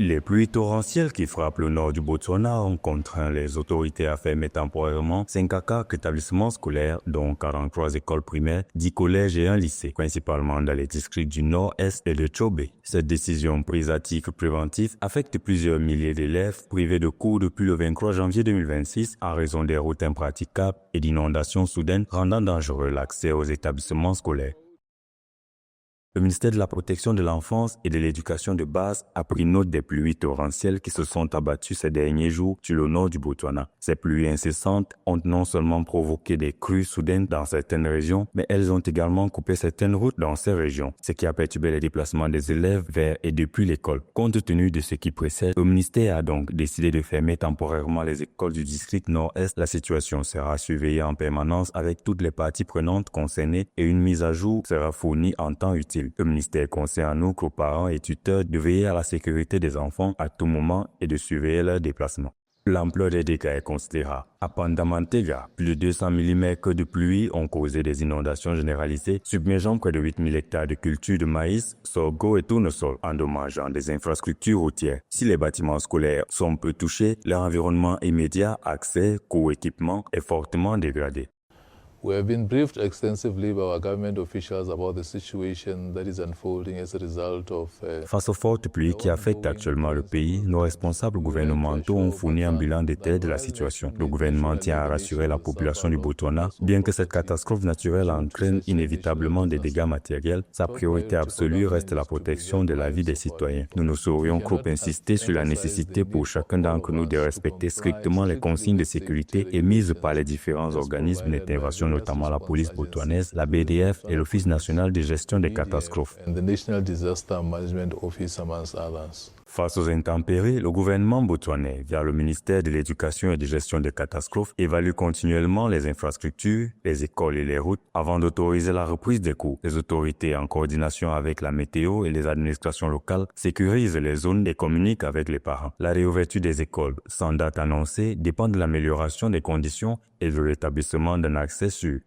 Les pluies torrentielles qui frappent le nord du Botswana ont contraint les autorités à fermer temporairement 54 établissements scolaires, dont 43 écoles primaires, 10 collèges et un lycée, principalement dans les districts du nord-est et de Chobe. Cette décision prise à titre préventif affecte plusieurs milliers d'élèves privés de cours depuis le 23 janvier 2026 en raison des routes impraticables et d'inondations soudaines rendant dangereux l'accès aux établissements scolaires. Le ministère de la Protection de l'Enfance et de l'Éducation de base a pris note des pluies torrentielles qui se sont abattues ces derniers jours sur le nord du Botswana. Ces pluies incessantes ont non seulement provoqué des crues soudaines dans certaines régions, mais elles ont également coupé certaines routes dans ces régions, ce qui a perturbé les déplacements des élèves vers et depuis l'école. Compte tenu de ce qui précède, le ministère a donc décidé de fermer temporairement les écoles du district nord-est. La situation sera surveillée en permanence avec toutes les parties prenantes concernées et une mise à jour sera fournie en temps utile. Le ministère conseille en outre aux parents et tuteurs de veiller à la sécurité des enfants à tout moment et de surveiller leurs déplacements. L'ampleur des dégâts est considérable. À Pandamantega, plus de 200 mm de pluie ont causé des inondations généralisées, submergeant près de 8000 hectares de cultures de maïs, sorgho et tournesol, endommageant des infrastructures routières. Si les bâtiments scolaires sont peu touchés, leur environnement immédiat, accès, coûts, équipement est fortement dégradé. We have been briefed extensively by our government officials about the situation that is unfolding as a result of Face aux fortes pluies qui affectent actuellement le pays, nos responsables gouvernementaux ont fourni un bilan détaillé de la situation. Le gouvernement tient à rassurer la population du Botswana. Bien que cette catastrophe naturelle entraîne inévitablement des dégâts matériels, sa priorité absolue reste la protection de la vie des citoyens. Nous ne saurions trop insister sur la nécessité pour chacun d'entre nous de respecter strictement les consignes de sécurité émises par les différents organismes d'intervention, notamment la police botswanaise, la BDF et l'Office national de gestion des catastrophes. Face aux intempéries, le gouvernement botswanais, via le ministère de l'Éducation et de gestion des catastrophes, évalue continuellement les infrastructures, les écoles et les routes avant d'autoriser la reprise des cours. Les autorités, en coordination avec la météo et les administrations locales, sécurisent les zones et communiquent avec les parents. La réouverture des écoles, sans date annoncée, dépend de l'amélioration des conditions et de l'établissement d'un accès sûr.